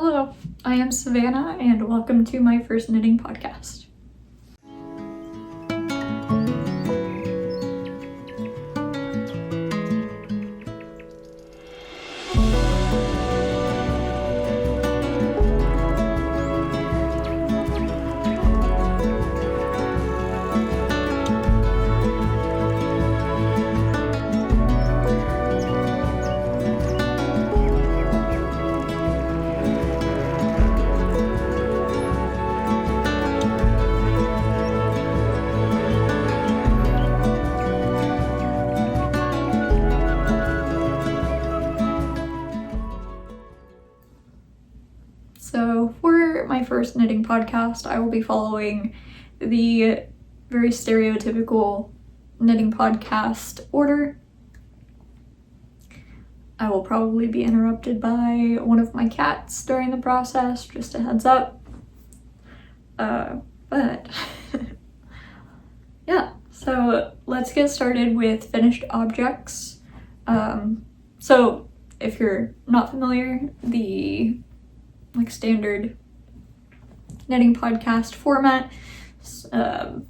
Hello, I am Savannah and welcome to my first knitting podcast. So for my first knitting podcast, I will be following the very stereotypical knitting podcast order. I will probably be interrupted by one of my cats during the process, just a heads up. But yeah, so let's get started with finished objects. So if you're not familiar, the standard knitting podcast format, I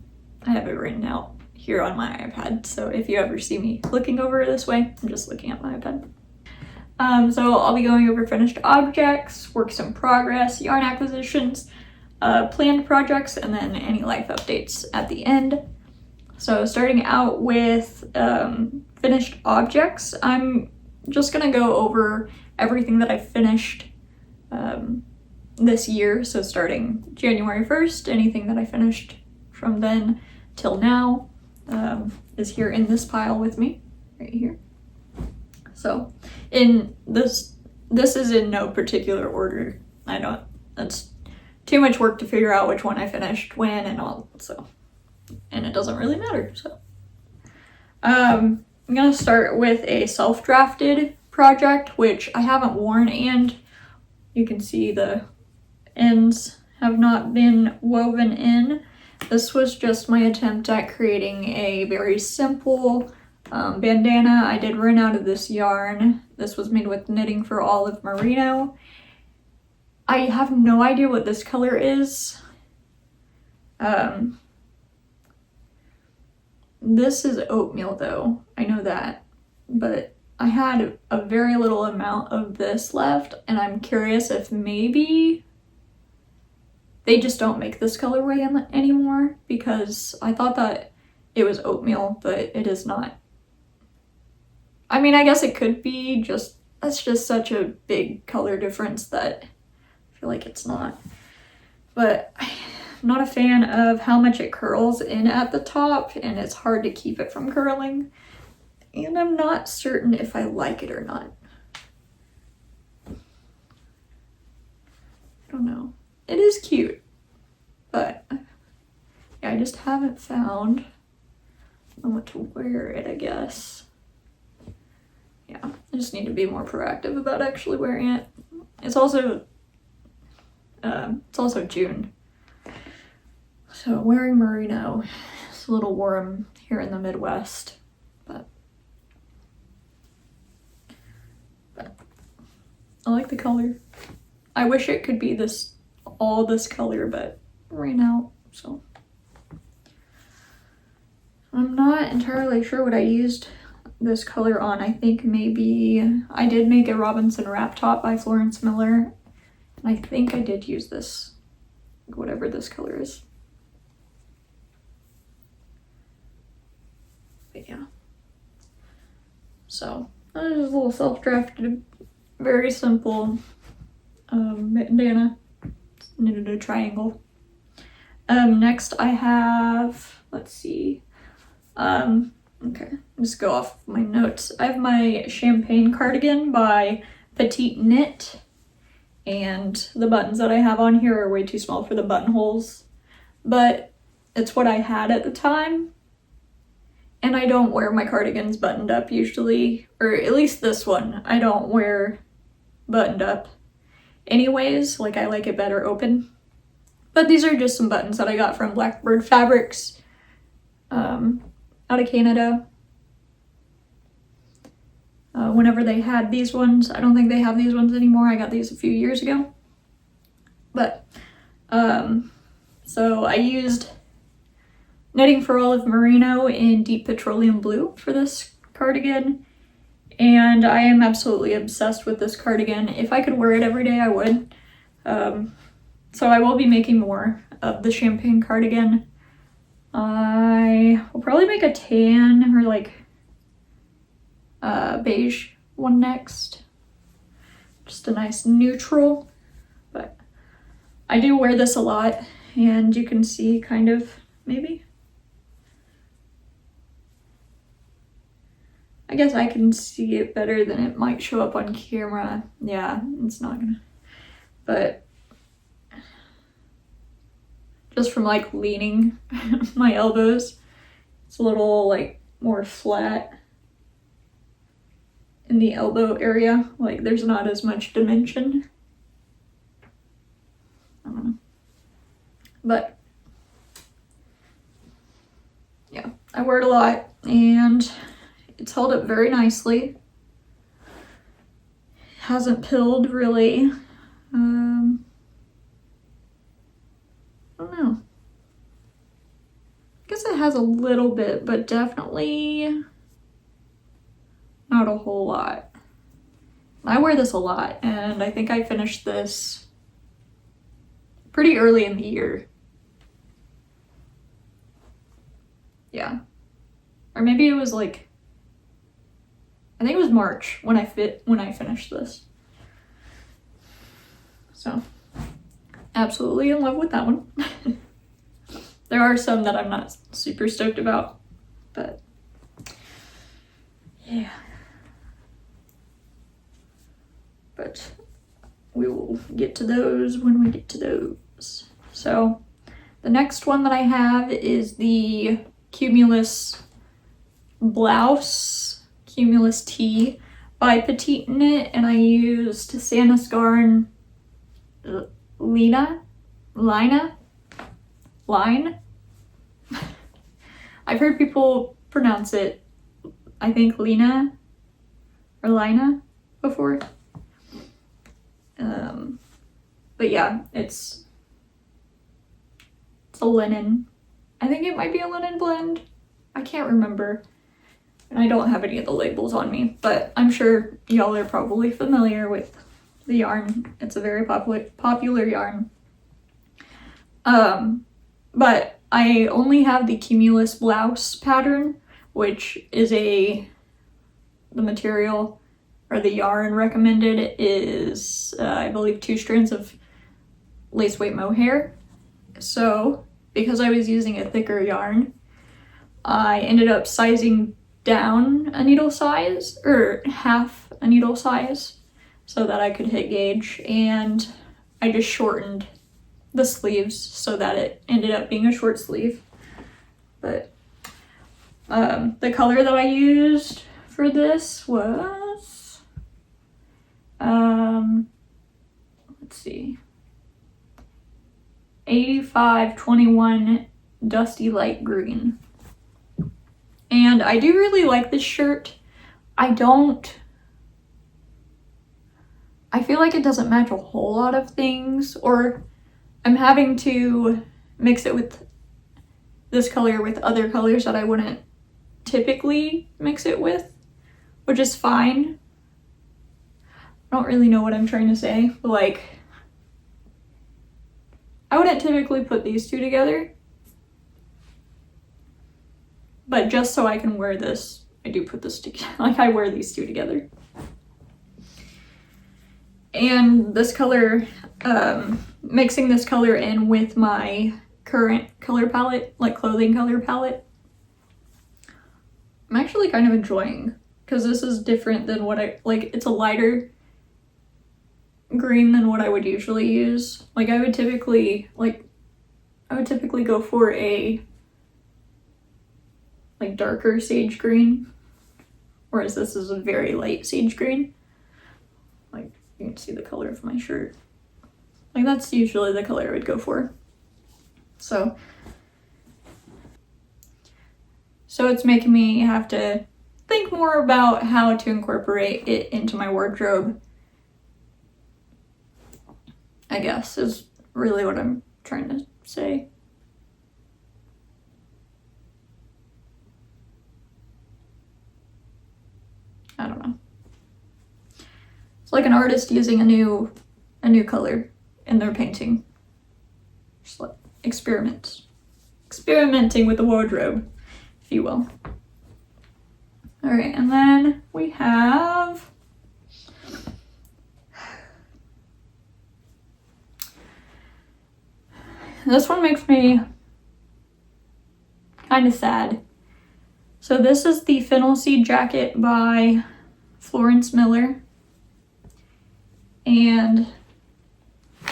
have it written out here on my iPad, so if you ever see me looking over this way, I'm just looking at my iPad. So I'll be going over finished objects, works in progress, yarn acquisitions, planned projects, and then any life updates at the end. So starting out with finished objects, I'm just gonna go over everything that I finished this year. So starting January 1st, anything that I finished from then till now is here in this pile with me, right here. So in this is in no particular order. That's too much work to figure out which one I finished when and all, so, and it doesn't really matter. So I'm gonna start with a self-drafted project, which I haven't worn, and you can see the ends have not been woven in. This was just my attempt at creating a very simple bandana. I did run out of this yarn. This was made with knitting for Olive Merino. I have no idea what this color is. This is oatmeal though, I know that, but I had a very little amount of this left, and I'm curious if maybe they just don't make this colorway anymore, because I thought that it was oatmeal, but it is not. I mean, I guess it could be, that's just such a big color difference that I feel like it's not. But I'm not a fan of how much it curls in at the top, and it's hard to keep it from curling. And I'm not certain if I like it or not. I don't know. It is cute, but yeah, I just haven't found what to wear it, I guess. Yeah, I just need to be more proactive about actually wearing it. It's also June, so wearing merino is a little warm here in the Midwest, but I like the color. I wish it could be all this color, but ran out, so. I'm not entirely sure what I used this color on. I think maybe I did make a Robinson wrap top by Florence Miller, and I think I did use this, whatever this color is. But yeah. So, that is a little self-drafted, very simple bandana. Knitted a triangle. Next I have, let's see, okay, just go off my notes. I have my champagne cardigan by PetiteKnit, and the buttons that I have on here are way too small for the buttonholes, but it's what I had at the time, and I don't wear my cardigans buttoned up usually, or at least this one, I don't wear buttoned up anyways, like I like it better open. But these are just some buttons that I got from Blackbird Fabrics out of Canada. Whenever they had these ones, I don't think they have these ones anymore. I got these a few years ago. But, so I used knitting for Olive Merino in Deep Petroleum Blue for this cardigan. And I am absolutely obsessed with this cardigan. If I could wear it every day, I would. So I will be making more of the champagne cardigan. I will probably make a tan or like beige one next. Just a nice neutral. But I do wear this a lot, and you can see kind of, maybe. I guess I can see it better than it might show up on camera. Yeah, it's not gonna. But just from like leaning my elbows, it's a little like more flat in the elbow area. Like there's not as much dimension. I don't know. But yeah, I wear it a lot, and it's held up very nicely. Hasn't pilled really. I don't know. I guess it has a little bit, but definitely not a whole lot. I wear this a lot, and I think I finished this pretty early in the year. Yeah. Or maybe it was like, I think it was March when I finished this. So, absolutely in love with that one. There are some that I'm not super stoked about, but yeah. But we will get to those when we get to those. So, the next one that I have is the Cumulus Blouse, Cumulus T by PetiteKnit, and I used Sandnes Garn line. I've heard people pronounce it, I think Lina or Lina before. But yeah, it's a linen. I think it might be a linen blend. I can't remember. And I don't have any of the labels on me, but I'm sure y'all are probably familiar with the yarn. It's a very popular yarn. But I only have the Cumulus Blouse pattern, which is the material or the yarn recommended is, I believe, 2 strands of lace weight mohair. So, because I was using a thicker yarn, I ended up sizing down a needle size, or half a needle size, so that I could hit gauge, and I just shortened the sleeves so that it ended up being a short sleeve. But the color that I used for this was, let's see, 8521 Dusty Light Green. And I do really like this shirt. I feel like it doesn't match a whole lot of things, or I'm having to mix it with this color with other colors that I wouldn't typically mix it with, which is fine. I don't really know what I'm trying to say, but like, I wouldn't typically put these two together, but just so I can wear this, I do put this together. Like, I wear these two together. And this color, mixing this color in with my current color palette, like clothing color palette, I'm actually kind of enjoying, because this is different than what it's a lighter green than what I would usually use. Like, I would typically go for a like darker sage green, whereas this is a very light sage green. Like, you can see the color of my shirt. Like, that's usually the color I would go for. So it's making me have to think more about how to incorporate it into my wardrobe, I guess, is really what I'm trying to say. I don't know. It's like an artist using a new color in their painting. Just like experimenting with the wardrobe, if you will. All right, and then we have this one makes me kind of sad. So this is the Fennel Seed jacket by Florence Miller. And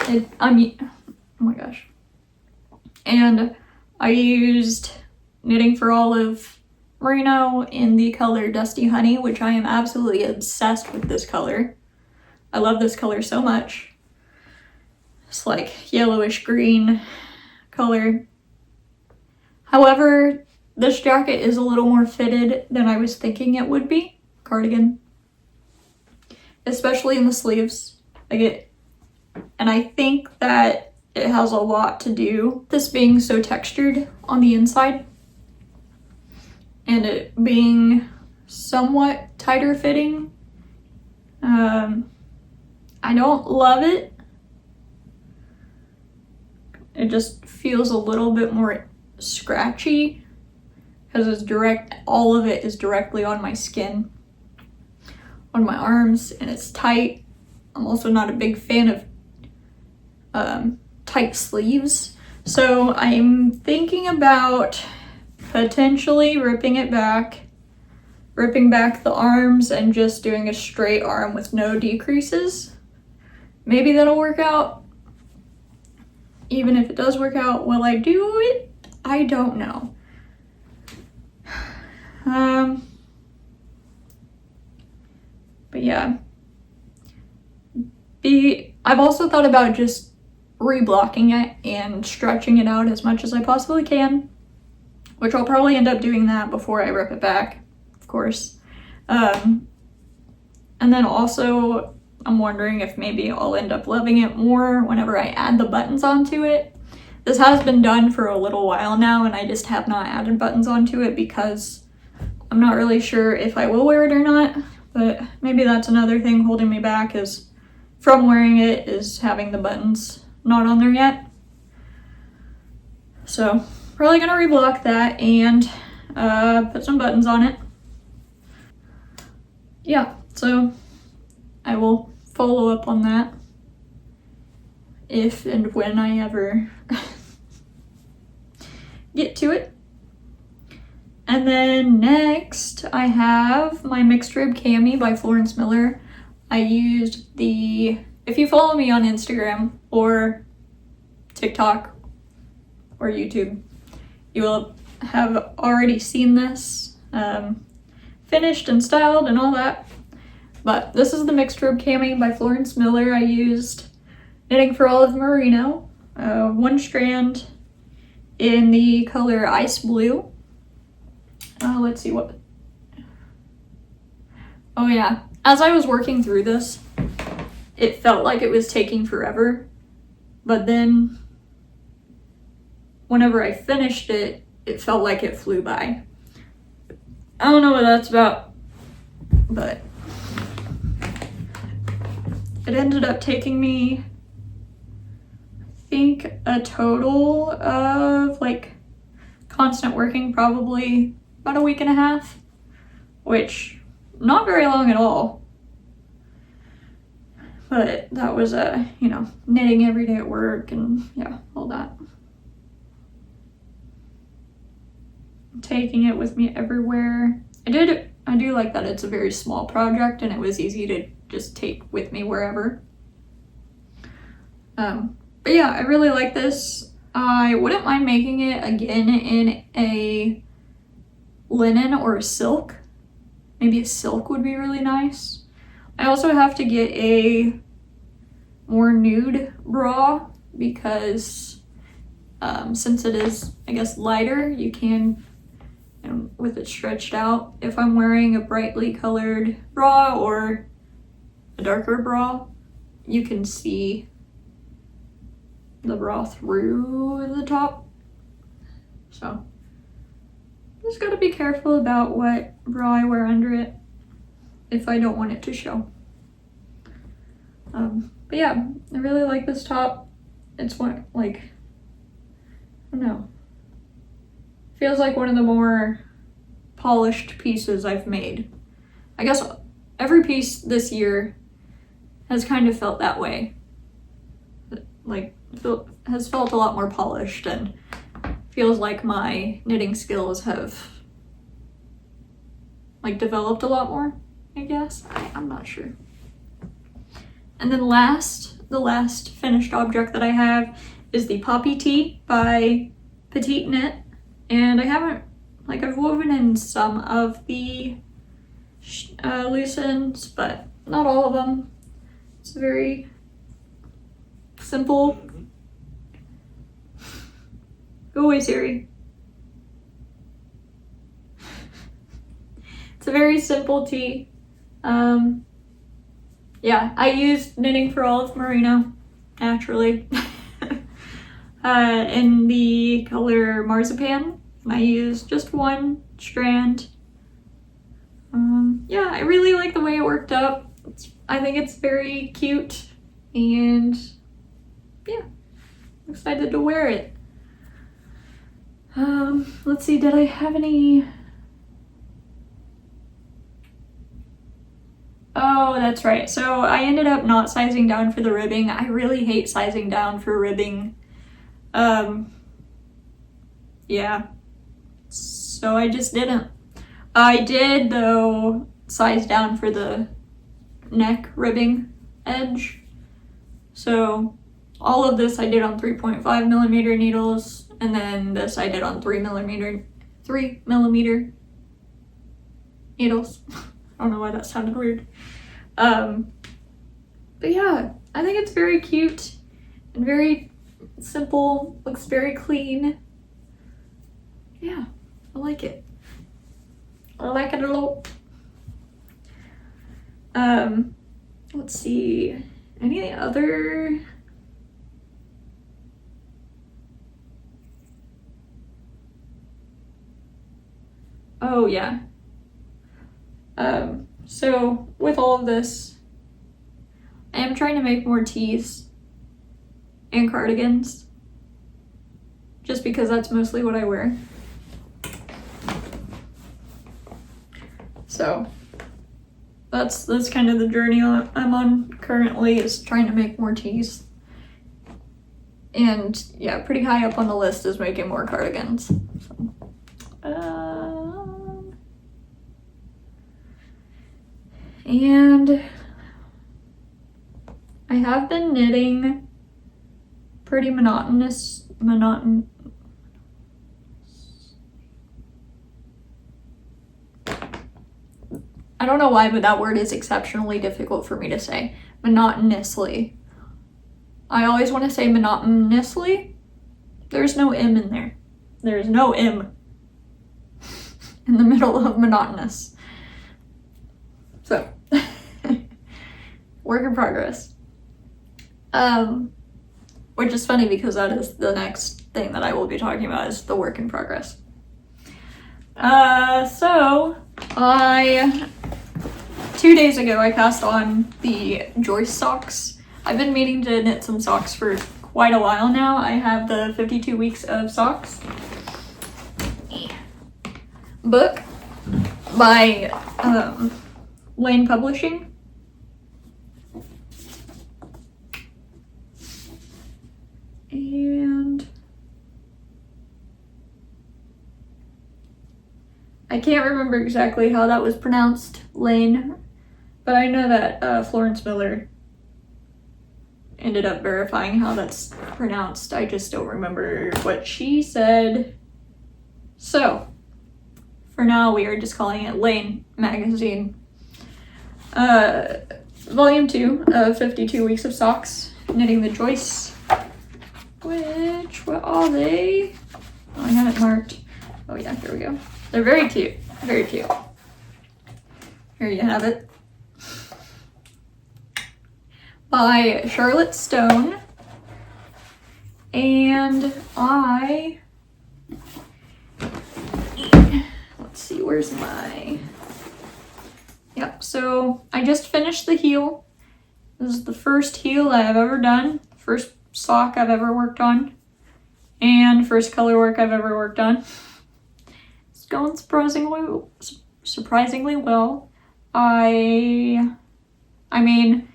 oh my gosh. And I used Knitting for Olive Merino in the color Dusty Honey, which I am absolutely obsessed with this color. I love this color so much. It's like yellowish green color. However, this jacket is a little more fitted than I was thinking it would be. Cardigan. Especially in the sleeves. And I think that it has a lot to do, this being so textured on the inside and it being somewhat tighter fitting. I don't love it. It just feels a little bit more scratchy because it's direct, all of it is directly on my skin, on my arms, and it's tight. I'm also not a big fan of tight sleeves. So I'm thinking about potentially ripping back the arms and just doing a straight arm with no decreases. Maybe that'll work out. Even if it does work out, will I do it? I don't know. But yeah. I've also thought about just reblocking it and stretching it out as much as I possibly can, which I'll probably end up doing that before I rip it back, of course. And then also I'm wondering if maybe I'll end up loving it more whenever I add the buttons onto it. This has been done for a little while now and I just have not added buttons onto it because I'm not really sure if I will wear it or not, but maybe that's another thing holding me back is from wearing it is having the buttons not on there yet. So probably gonna reblock that and put some buttons on it. Yeah, so I will follow up on that if and when I ever get to it. And then next I have my mixed Rib Cami by Florence Miller. I used if you follow me on Instagram or TikTok or YouTube, you will have already seen this finished and styled and all that. But this is the mixed Rib Cami by Florence Miller. I used Knitting for Olive Merino, one strand in the color Ice Blue. Let's see what. Oh yeah, as I was working through this, it felt like it was taking forever, but then whenever I finished it, it felt like it flew by. I don't know what that's about, but it ended up taking me, I think, a total of like constant working probably about a week and a half, which not very long at all. But that was knitting every day at work and yeah, all that. Taking it with me everywhere. I do like that it's a very small project and it was easy to just take with me wherever. But yeah, I really like this. I wouldn't mind making it again in a linen or a silk. Maybe a silk would be really nice. I also have to get a more nude bra because since it is, I guess, lighter, you can, with it stretched out, if I'm wearing a brightly colored bra or a darker bra, you can see the bra through the top. So just gotta be careful about what bra I wear under it if I don't want it to show. But yeah, I really like this top. It's one, like, I don't know. Feels like one of the more polished pieces I've made. I guess every piece this year has kind of felt that way. Like, has felt a lot more polished, and feels like my knitting skills have like developed a lot more, I guess. I'm not sure. And then the last finished object that I have is the Poppy Tee by PetiteKnit. And I haven't, like, I've woven in some of the loose ends, but not all of them. It's very simple. Go away, Siri. It's a very simple tee. Yeah, I used knitting for Olive Merino, naturally, in the color Marzipan. And I used just one strand. Yeah, I really like the way it worked up. I think it's very cute, and yeah, I'm excited to wear it. Let's see, did I have any? Oh, that's right. So I ended up not sizing down for the ribbing. I really hate sizing down for ribbing. Yeah. So I just didn't. I did, though, size down for the neck ribbing edge. So all of this I did on 3.5 millimeter needles, and then this I did on 3 millimeter needles. I don't know why that sounded weird. But yeah, I think it's very cute and very simple, looks very clean. Yeah, I like it. I like it a lot. Let's see, any other? Oh yeah. So with all of this, I am trying to make more tees and cardigans, just because that's mostly what I wear. So that's kind of the journey I'm on currently, is trying to make more tees. And yeah, pretty high up on the list is making more cardigans. So, and I have been knitting pretty monotonous. I don't know why, but that word is exceptionally difficult for me to say. Monotonously. I always want to say monotonously. There's no M in there. There's no M in the middle of monotonous. So, work in progress. Which is funny because that is the next thing that I will be talking about, is the work in progress. So 2 days ago I passed on the Joyce Socks. I've been meaning to knit some socks for quite a while now. I have the 52 Weeks of Socks book by Lane Publishing. And I can't remember exactly how that was pronounced, Lane, but I know that Florence Miller ended up verifying how that's pronounced. I just don't remember what she said. So, for now, we are just calling it Lane Magazine. Volume 2 of 52 Weeks of Socks, knitting the Joyce. What are they? Oh, I have it marked. Oh yeah, here we go. They're very cute, very cute. Here you have it. By Charlotte Stone. And let's see, where's my, yep, so I just finished the heel. This is the first heel I've ever done, first sock I've ever worked on, and first color work I've ever worked on. It's going surprisingly well. I mean,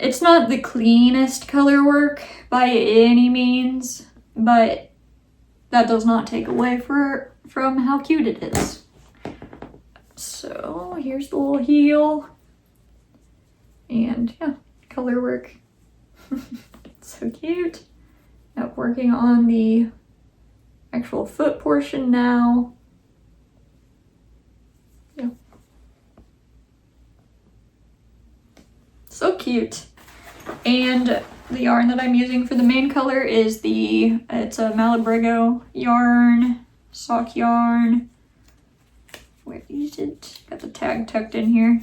it's not the cleanest color work by any means, but that does not take away from how cute it is. So here's the little heel. And yeah, color work. So cute. Yep, working on the actual foot portion now. Yeah. So cute. And the yarn that I'm using for the main color is it's a Malabrigo yarn, sock yarn. Where is it? Got the tag tucked in here.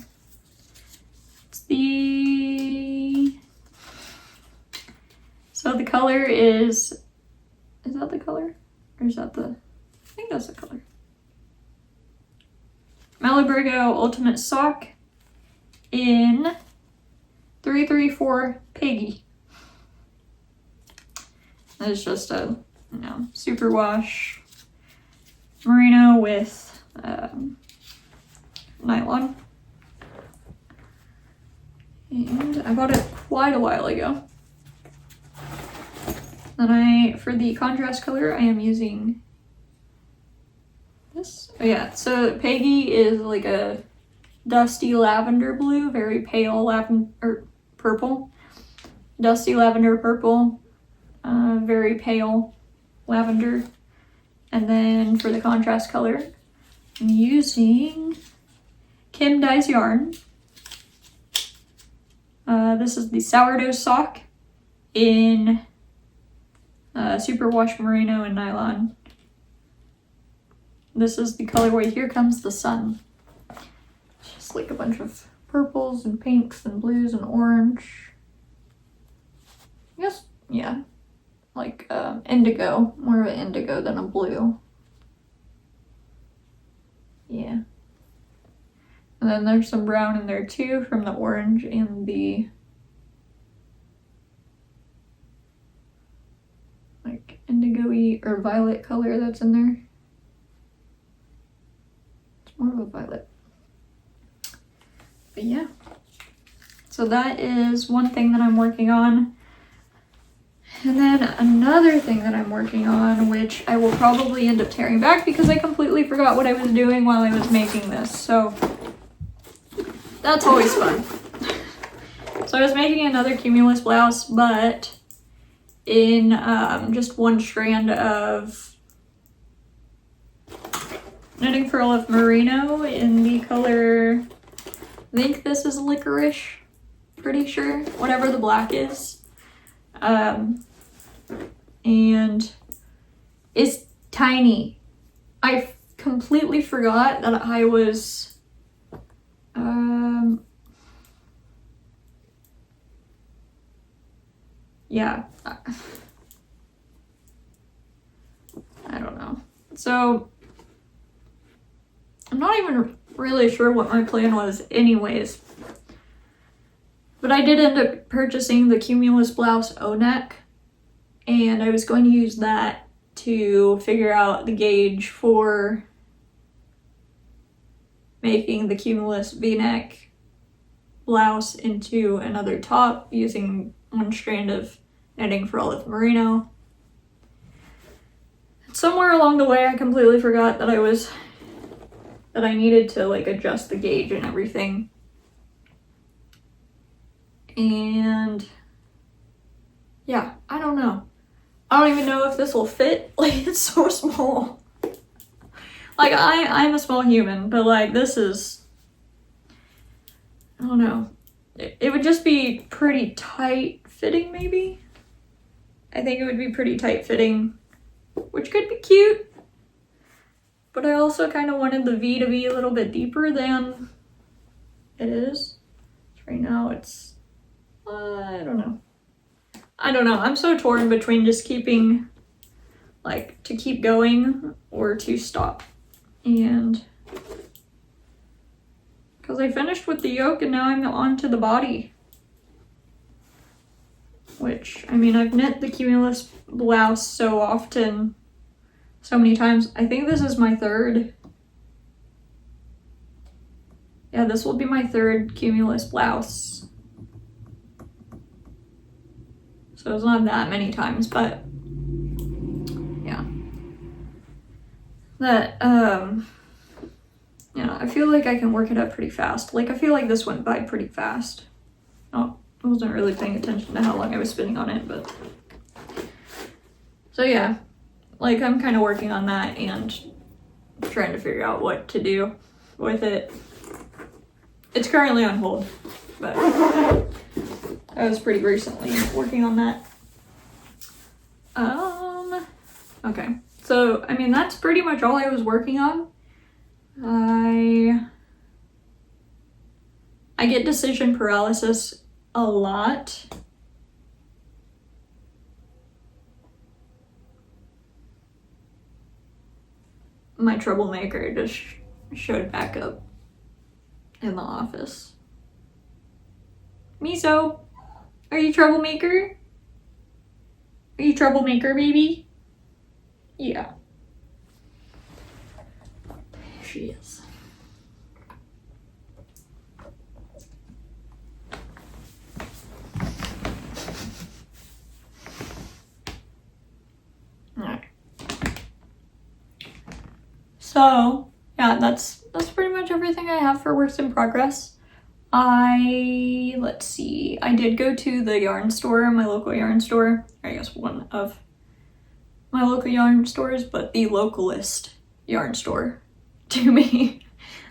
So the color is that the color? Or is that I think that's the color. Malabrigo Ultimate Sock in 334 Peggy. It's just a, superwash merino with nylon. And I bought it quite a while ago. Then for the contrast color, I am using this. Oh yeah, so Peggy is like a dusty lavender blue, very pale lavender, purple. Dusty lavender purple, very pale lavender. And then for the contrast color, I'm using Kim Dyes yarn. This is the Sourdough sock in superwash merino and nylon. This is the colorway Here Comes the Sun. It's just like a bunch of purples and pinks and blues and orange. Yes, yeah, like indigo, more of an indigo than a blue. Yeah. And then there's some brown in there too from the orange and the like indigo-y or violet color that's in there. It's more of a violet. But yeah. So that is one thing that I'm working on. And then another thing that I'm working on, which I will probably end up tearing back because I completely forgot what I was doing while I was making this. So that's always fun. So I was making another Cumulus blouse, but in just one strand of knitting for Olive Merino in the color, I think this is licorice, pretty sure, whatever the black is. And it's tiny. I completely forgot that I was yeah, I don't know. So I'm not even really sure what my plan was anyways, but I did end up purchasing the Cumulus Blouse O-neck, and I was going to use that to figure out the gauge for making the Cumulus V-neck blouse into another top using one strand of knitting for Olive Merino. Somewhere along the way I completely forgot that I needed to like adjust the gauge and everything. And yeah, I don't know. I don't even know if this will fit. Like, it's so small. Like, I'm a small human, but like this is, I don't know. It would just be pretty tight fitting maybe. I think it would be pretty tight fitting, which could be cute. But I also kind of wanted the V to be a little bit deeper than it is. Right now it's, I don't know. I don't know. I'm so torn between just keeping, like, to keep going or to stop. And because I finished with the yoke and now I'm on to the body. Which, I mean, I've knit the Cumulus Blouse so often, so many times. I think this is my third. Yeah, this will be my third Cumulus Blouse. So it's not that many times, but yeah. That, you know, I feel like I can work it up pretty fast. Like, I feel like this went by pretty fast. Oh, I wasn't really paying attention to how long I was spinning on it, but. So yeah, like, I'm kind of working on that and trying to figure out what to do with it. It's currently on hold, but I was pretty recently working on that. Okay, so, I mean, that's pretty much all I was working on. I get decision paralysis a lot. My troublemaker just showed back up in the office. Miso, are you troublemaker? Are you troublemaker, baby? Yeah. She is. Alright. So, yeah, that's pretty much everything I have for works in progress. Let's see, I did go to the yarn store, my local yarn store, or I guess one of my local yarn stores, but the localist yarn store to me.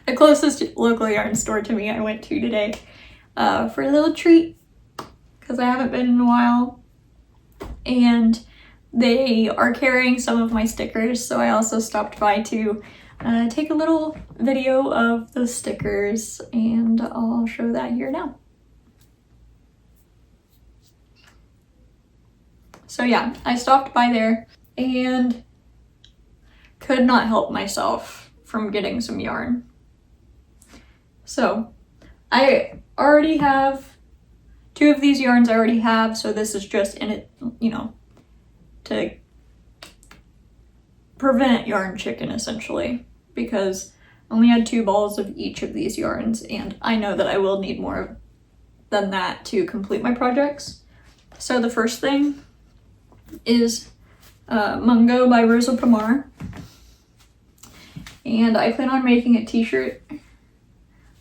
The closest local yarn store to me I went to today for a little treat, because I haven't been in a while. And they are carrying some of my stickers, so I also stopped by to take a little video of the stickers, and I'll show that here now. So yeah, I stopped by there and could not help myself from getting some yarn. So I already have 2 of these yarns I already have, so this is just in it, you know, to prevent yarn chicken essentially, because I only had 2 balls of each of these yarns, and I know that I will need more than that to complete my projects. So the first thing is Mungo by Rosa Pomar, and I plan on making a t-shirt,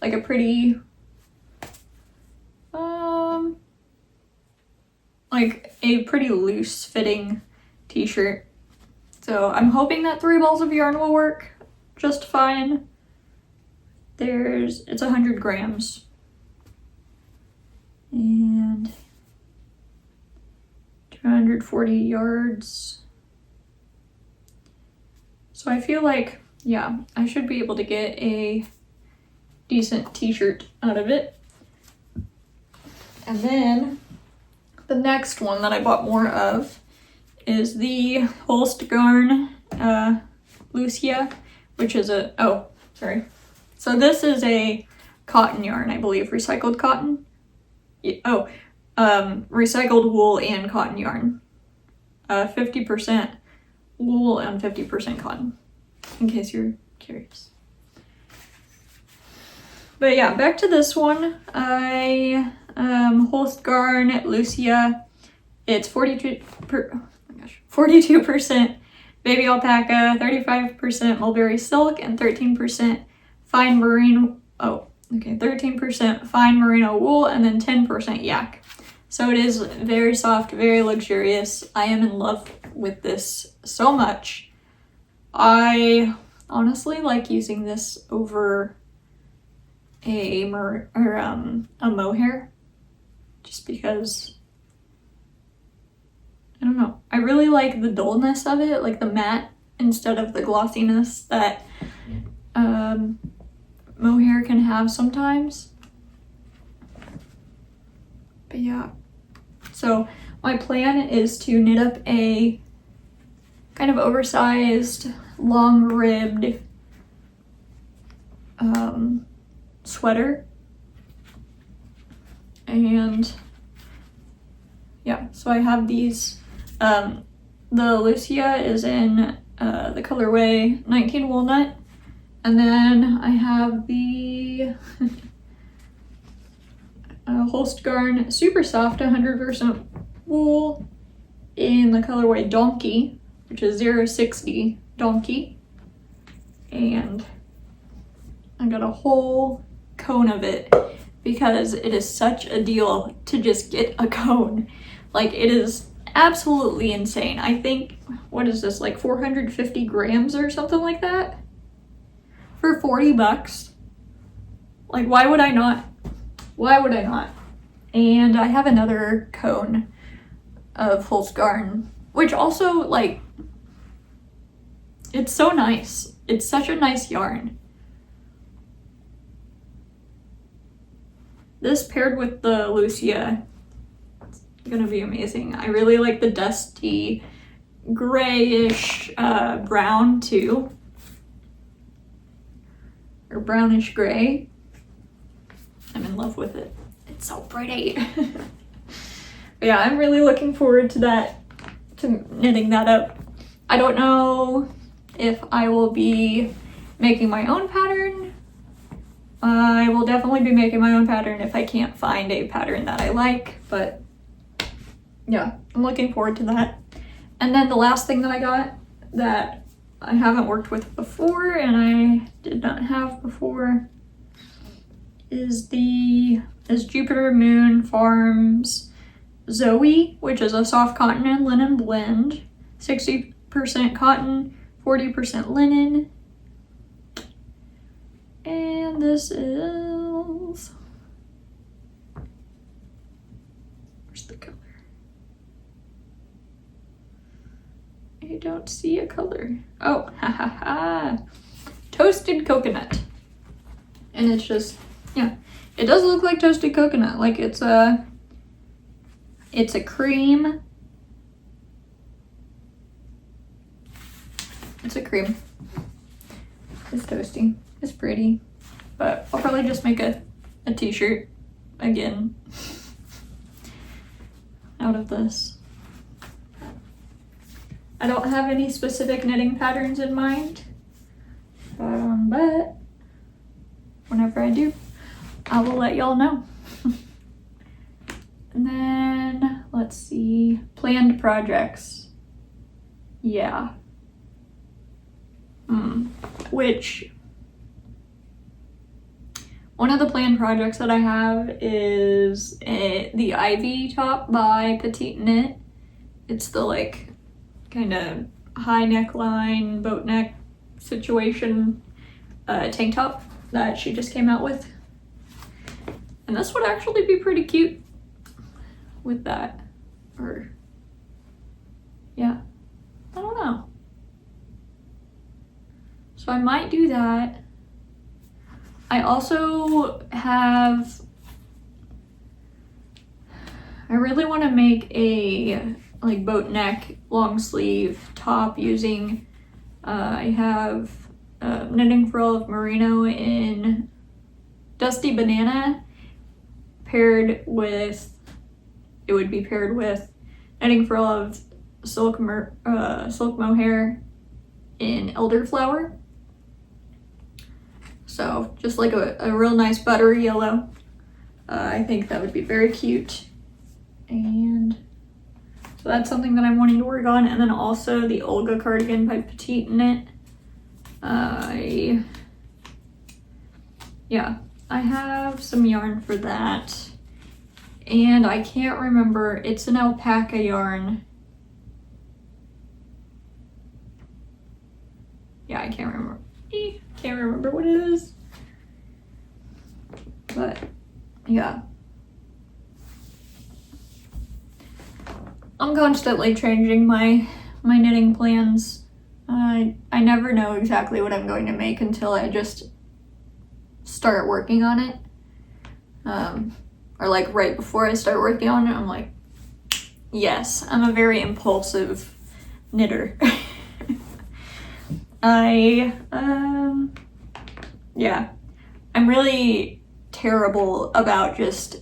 like a pretty like a pretty loose fitting t-shirt. So I'm hoping that 3 balls of yarn will work just fine. It's 100 grams. And 240 yards. So I feel like, yeah, I should be able to get a decent t-shirt out of it. And then the next one that I bought more of is the Holst Garn Lucia, which is so this is a cotton yarn, I believe, recycled cotton. Recycled wool and cotton yarn. 50% wool and 50% cotton, in case you're curious. But yeah, back to this one. Holst Garn Lucia. It's 42% baby alpaca, 35% mulberry silk, and 13% fine merino. 13% fine merino wool, and then 10% yak. So it is very soft, very luxurious. I am in love with this so much. I honestly like using this over a mohair, just because, I don't know, I really like the dullness of it, like the matte instead of the glossiness that mohair can have sometimes. But yeah, so my plan is to knit up a kind of oversized, long-ribbed sweater. And yeah, so I have these. The Lucia is in the colorway 19 Walnut. And then I have the Holst Garn Super Soft 100% wool in the colorway Donkey, which is 060 Donkey. And I got a whole cone of it because it is such a deal to just get a cone. Like, it is absolutely insane. I think, what is this, like 450 grams or something like that? For 40 bucks. Like, why would I not? Why would I not? And I have another cone of Holst Garn, which also, like, it's so nice. It's such a nice yarn. This paired with the Lucia, it's gonna be amazing. I really like the dusty grayish brown too. Or brownish gray. I'm in love with it. It's so pretty. But yeah, I'm really looking forward to that, to knitting that up. I don't know if I will be making my own pattern. I will definitely be making my own pattern if I can't find a pattern that I like, but yeah, I'm looking forward to that. And then the last thing that I got that I haven't worked with before and I did not have before is Jupiter Moon Farms Zoe, which is a soft cotton and linen blend. 60% cotton, 40% linen. And this is, where's the color? I don't see a color. Oh, ha ha ha. Toasted coconut. And it's just, yeah, it does look like toasted coconut. Like it's a cream. It's a cream. It's toasty. It's pretty. But I'll probably just make a t-shirt again out of this. I don't have any specific knitting patterns in mind, but whenever I do, I will let y'all know. And then, let's see, planned projects. Yeah. Which, one of the planned projects that I have is the Ivy top by PetiteKnit. It's the like kind of high neckline, boat neck situation tank top that she just came out with. And this would actually be pretty cute with that. Or, yeah, I don't know. So I might do that. I also have, I really want to make a like boat neck long sleeve top using, I have knitting for Olive Merino in Dusty Banana paired with, it would be paired with knitting for Olive Silk Mohair in Elderflower. So just like a real nice buttery yellow. I think that would be very cute. And so that's something that I'm wanting to work on. And then also the Olga cardigan by PetiteKnit. Yeah, I have some yarn for that. And I can't remember, it's an alpaca yarn. Yeah, I can't remember. Can't remember what it is. But yeah. I'm constantly changing my knitting plans. I never know exactly what I'm going to make until I just start working on it. Or like right before I start working on it, I'm like, yes, I'm a very impulsive knitter. Yeah, I'm really terrible about just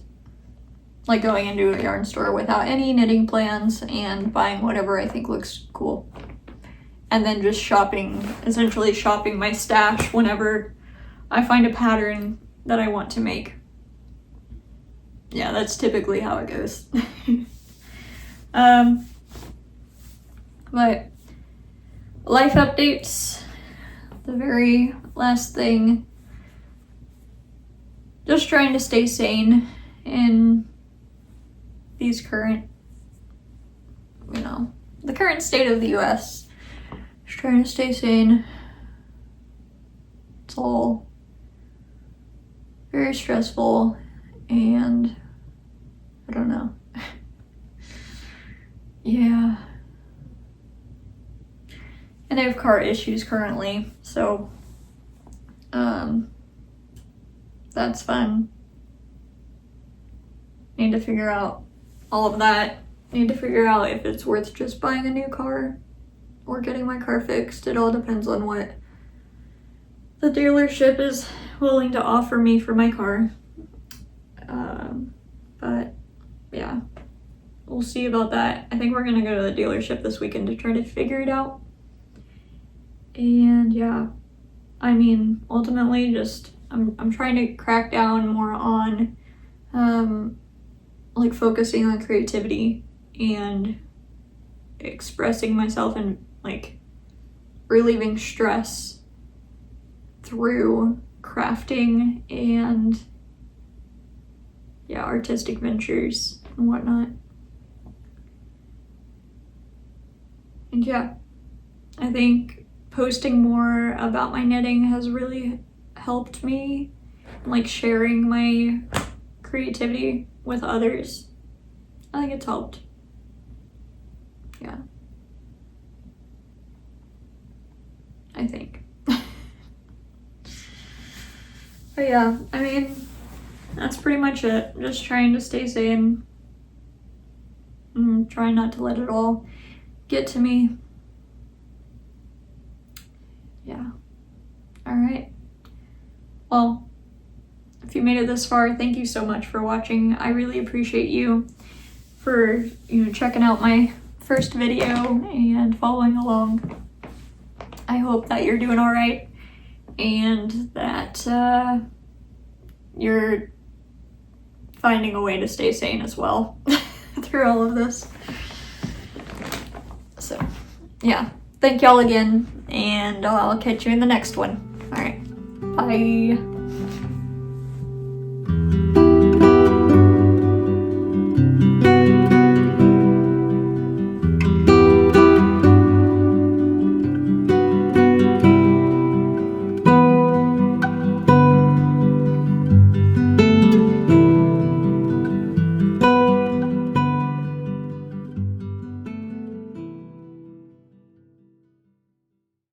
like going into a yarn store without any knitting plans and buying whatever I think looks cool. And then just essentially shopping my stash whenever I find a pattern that I want to make. Yeah, that's typically how it goes. But life updates, the very last thing. Just trying to stay sane in these current, the current state of the US. Just trying to stay sane. It's all very stressful, and I don't know. Yeah. And I have car issues currently, so that's fun. Need to figure out all of that. Need to figure out if it's worth just buying a new car or getting my car fixed. It all depends on what the dealership is willing to offer me for my car. But yeah, we'll see about that. I think we're gonna go to the dealership this weekend to try to figure it out. And yeah, I mean, ultimately just I'm trying to crack down more on like focusing on creativity and expressing myself and like relieving stress through crafting and artistic ventures and whatnot. And yeah, I think posting more about my knitting has really helped me, like sharing my creativity with others. I think it's helped. Yeah. I think. But yeah, I mean, that's pretty much it. Just trying to stay sane. Trying not to let it all get to me. Yeah. All right. Well, if you made it this far, thank you so much for watching. I really appreciate you for, checking out my first video and following along. I hope that you're doing all right and that you're finding a way to stay sane as well through all of this. So, yeah. Thank y'all again, and I'll catch you in the next one. All right. Bye.